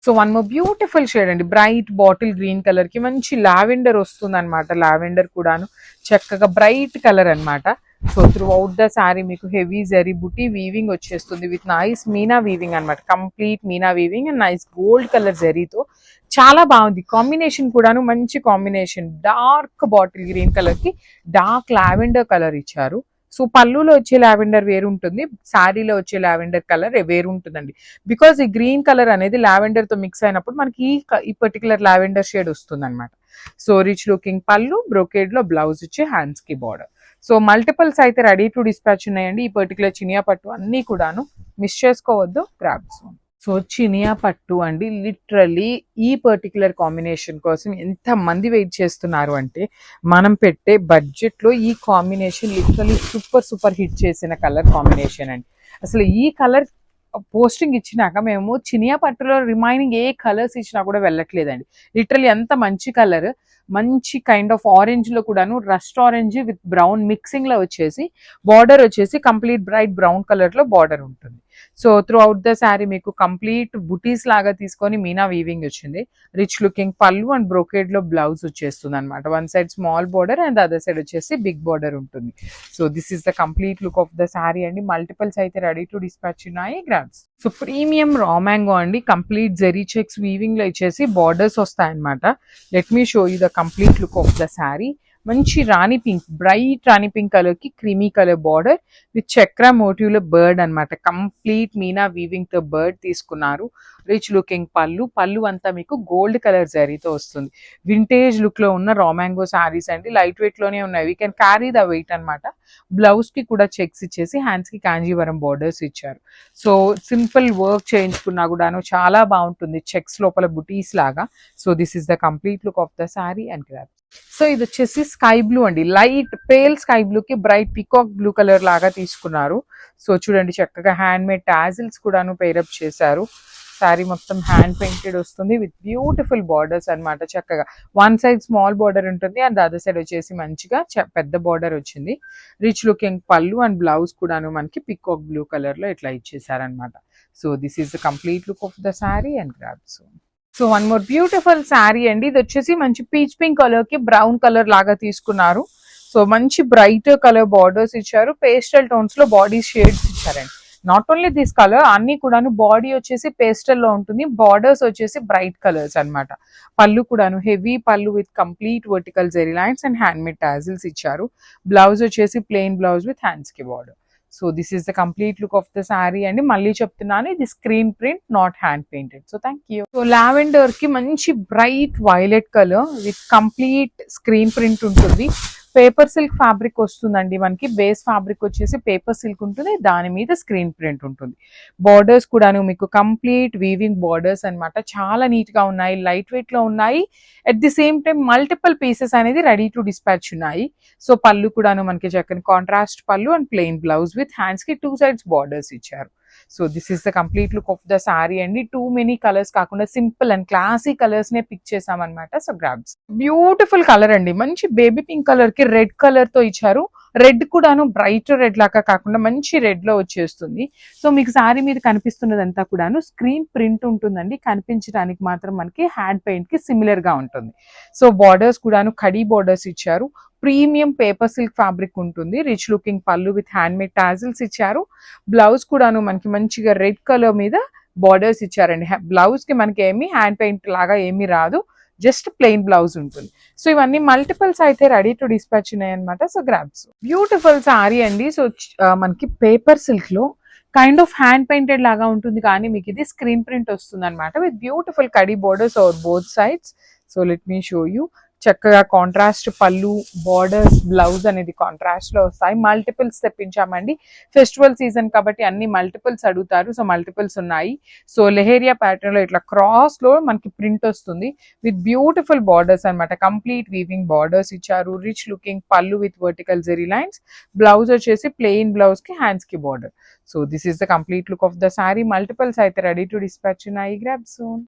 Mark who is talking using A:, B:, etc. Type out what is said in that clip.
A: So one more beautiful shade అండి, bright bottle green colour కి మంచి లావెండర్ వస్తుంది అనమాట. లావెండర్ కూడాను చక్కగా బ్రైట్ కలర్ అనమాట. So through out the sari మీకు హెవీ జరీ బుటీ వీవింగ్ వచ్చేస్తుంది విత్ నైస్ మీనా వీవింగ్ అనమాట. Complete Meena weaving and nice gold colour జరీతో చాలా బాగుంది. కాంబినేషన్ కూడాను మంచి combination. Dark bottle green colour కి డార్క్ లావెండర్ కలర్ ఇచ్చారు. సో పళ్ళులో వచ్చే లావెండర్ వేరు ఉంటుంది, శారీలో వచ్చే లావెండర్ కలర్ వేరు ఉంటుందండి. బికాస్ ఈ గ్రీన్ కలర్ అనేది లావెండర్ తో మిక్స్ అయినప్పుడు మనకి ఈ పర్టికులర్ లావెండర్ షేడ్ వస్తుంది అనమాట. సో రిచ్ లుకింగ్ పళ్ళు, బ్రోకేడ్ లో బ్లౌజ్ వచ్చి హ్యాండ్స్ కి బార్డర్. సో మల్టిపుల్స్ అయితే రెడీ టు డిస్పాచ్ ఉన్నాయండి. ఈ పర్టికులర్ చినియా పట్టు అన్ని కూడాను మిస్ చేసుకోవద్దు, గ్రాబ్స్. సో చినియా పట్టు అండి, లిటరలీ ఈ పర్టికులర్ కాంబినేషన్ కోసం ఎంత మంది వెయిట్ చేస్తున్నారు అంటే, మనం పెట్టే బడ్జెట్లో ఈ combination literally super super hit చేసిన కలర్ కాంబినేషన్ అండి. అసలు ఈ కలర్ పోస్టింగ్ ఇచ్చినాక మేము చినియా పట్టులో రిమైనింగ్ ఏ కలర్స్ ఇచ్చినా కూడా వెళ్ళట్లేదండి. లిటరలీ ఎంత మంచి కలర్, మంచి కైండ్ ఆఫ్ ఆరెంజ్ లో కూడాను rust orange with brown mixing లో వచ్చేసి బార్డర్ వచ్చేసి కంప్లీట్ బ్రైట్ బ్రౌన్ కలర్ లో బార్డర్ ఉంటుంది. So through out the sari మీకు కంప్లీట్ బుటీస్ లాగా తీసుకొని మీనా వీవింగ్ వచ్చింది. రిచ్ లుకింగ్ పళ్ళు అండ్ బ్రోకేడ్ లో బ్లౌజ్ వచ్చేస్తుంది అనమాట. One side small border and other side వచ్చేసి బిగ్ బార్డర్ ఉంటుంది. So this is the complete look of the sari అండి. మల్టిపుల్స్ అయితే రెడీ టు డిస్పాచ్ ఉన్నాయి, grabs. So premium raw mango అండి, కంప్లీట్ జెరీ చెక్స్ వీవింగ్ లో ఇచ్చేసి బార్డర్స్ వస్తాయన్నమాట. Let me show you the complete look of the sari. మంచి రాణి pink, bright రాణి pink colour కి creamy colour border with చక్ర మోటివ్ లో బర్డ్ అనమాట. కంప్లీట్ మీనా వీవింగ్ తో బర్డ్ తీసుకున్నారు. రిచ్ లుకింగ్ పళ్ళు, పళ్ళు అంతా మీకు గోల్డ్ కలర్ జరీతో వస్తుంది. వింటేజ్ లుక్ లో ఉన్న రా మ్యాంగో శారీస్ అండి, లైట్ వెయిట్ లోనే ఉన్నాయి. We can carry the weight అనమాట. బ్లౌజ్ కి కూడా చెక్స్ ఇచ్చేసి హ్యాండ్స్ కి కాంజీవరం బార్డర్స్ ఇచ్చారు. సో సింపుల్ వర్క్ చేయించుకున్నా కూడాను చాలా బాగుంటుంది, చెక్స్ లోపల బుటీస్ లాగా. So this is the complete look of the sari and grab. So ఇది వచ్చేసి స్కై బ్లూ అండి, లైట్ పేల్ స్కై బ్లూ కి బ్రైట్ పికాక్ బ్లూ కలర్ లాగా తీసుకున్నారు. సో చూడండి చక్కగా హ్యాండ్ మేడ్ టాజిల్స్ కూడాను పేరప్ చేశారు. శారీ మొత్తం హ్యాండ్ పెయింటెడ్ వస్తుంది విత్ బ్యూటిఫుల్ బార్డర్స్ అనమాట. చక్కగా వన్ సైడ్ స్మాల్ బార్డర్ ఉంటుంది అండ్ అదర్ సైడ్ వచ్చేసి మంచిగా పెద్ద బార్డర్ వచ్చింది. రిచ్ లుకింగ్ పళ్ళు అండ్ బ్లౌజ్ కూడాను మనకి పికాక్ బ్లూ కలర్ లో ఇట్లా ఇచ్చేసారనమాట. So this is the complete look of the sari and grabs. So one more beautiful sari అండి, ఇది వచ్చేసి మంచి పీచ్ పింక్ కలర్ కి బ్రౌన్ కలర్ లాగా తీసుకున్నారు. సో మంచి బ్రైట్ కలర్ బార్డర్స్ ఇచ్చారు, పేస్టల్ టోన్స్ లో బాడీ షేడ్స్ ఇచ్చారండి. నాట్ ఓన్లీ దిస్ కలర్, అన్ని కూడాను బాడీ వచ్చేసి పేస్టల్ లో ఉంటుంది, బార్డర్స్ వచ్చేసి బ్రైట్ కలర్స్ అనమాట. పళ్ళు కూడాను heavy pallu with complete vertical zari lines and hand made tassels ఇచ్చారు. బ్లౌజ్ వచ్చేసి ప్లెయిన్ బ్లౌజ్ విత్ హ్యాండ్స్ కి border. So this is the complete look of the sari అండి. మళ్ళీ చెప్తున్నాను, ఇది screen print, not hand painted. So thank you. So lavender కి మంచి bright violet colour with complete screen print ఉంటుంది. Paper silk fabric వస్తుందండి మనకి. బేస్ ఫ్యాబ్రిక్ వచ్చేసి పేపర్ సిల్క్ ఉంటుంది, దాని మీద స్క్రీన్ ప్రింట్ ఉంటుంది. బార్డర్స్ కూడాను మీకు కంప్లీట్ వీవింగ్ బార్డర్స్ అనమాట. చాలా నీట్ గా ఉన్నాయి, లైట్ వెయిట్ లో ఉన్నాయి. At the same time multiple pieces అనేది రెడీ టు డిస్పాచ్ ఉన్నాయి. సో పళ్ళు కూడాను మనకి చక్కని కాంట్రాస్ట్ పళ్ళు and plain blouse with hands కి టూ సైడ్స్ బార్డర్స్ ఇచ్చారు. So this is the complete look of the sari అండి. టూ మెనీ కలర్స్ కాకుండా సింపుల్ అండ్ క్లాసీ కలర్స్ నే పిక్ చేసామన్నమాట. So grabs. బ్యూటిఫుల్ కలర్ అండి, మంచి బేబీ పింక్ కలర్ కి red colour తో ఇచ్చారు. రెడ్ కూడాను బ్రైట్ రెడ్ లాగా కాకుండా మంచి రెడ్ లో వచ్చేస్తుంది. సో మీకు శారీ మీద కనిపిస్తున్నదంతా కూడాను స్క్రీన్ ప్రింట్ ఉంటుందండి, కనిపించడానికి మాత్రం మనకి హ్యాండ్ పెయింట్ కి సిమిలర్ గా ఉంటుంది. సో బార్డర్స్ కూడాను కడీ బార్డర్స్ ఇచ్చారు. ప్రీమియం పేపర్ సిల్క్ ఫ్యాబ్రిక్ ఉంటుంది. Rich looking pallu with hand made tassels ఇచ్చారు. బ్లౌజ్ కూడాను మనకి మంచిగా రెడ్ కలర్ మీద బార్డర్స్ ఇచ్చారండి. బ్లౌజ్ కి మనకి ఏమి హ్యాండ్ పెయింట్ లాగా ఏమీ రాదు, జస్ట్ ప్లెయిన్ బ్లౌజ్ ఉంటుంది. సో ఇవన్నీ మల్టిపుల్స్ అయితే రెడీ టు డిస్పాచ్ ఉన్నాయన్నమాట. So grabs. బ్యూటిఫుల్ శారీ అండి. సో మనకి పేపర్ సిల్క్ లో కైండ్ ఆఫ్ హ్యాండ్ పెయింటెడ్ లాగా ఉంటుంది, కానీ మీకు ఇది స్క్రీన్ ప్రింట్ వస్తుంది అనమాట with beautiful khadi borders over both sides. So let me show you. చక్కగా కాంట్రాస్ట్ పళ్ళు, బార్డర్స్, బ్లౌజ్ అనేది కాంట్రాస్ట్ లో వస్తాయి. మల్టిపుల్స్ తెప్పించామండి, ఫెస్టివల్ సీజన్ కాబట్టి అన్ని మల్టిపుల్స్ అడుగుతారు. సో మల్టిపుల్స్ ఉన్నాయి. సో లెహేరియా ప్యాటర్న్ లో ఇట్లా క్రాస్ లో మనకి ప్రింట్ వస్తుంది విత్ బ్యూటిఫుల్ బార్డర్స్ అనమాట. కంప్లీట్ వీవింగ్ బార్డర్స్ ఇచ్చారు. Rich looking pallu with vertical zari lines. Blouse వచ్చేసి ప్లెయిన్ బ్లౌజ్ కి హ్యాండ్స్ కి border. So this is the complete look of the sari. Multiples అయితే రెడీ టు డిస్పాచ్ ఉన్నాయి. Grab soon.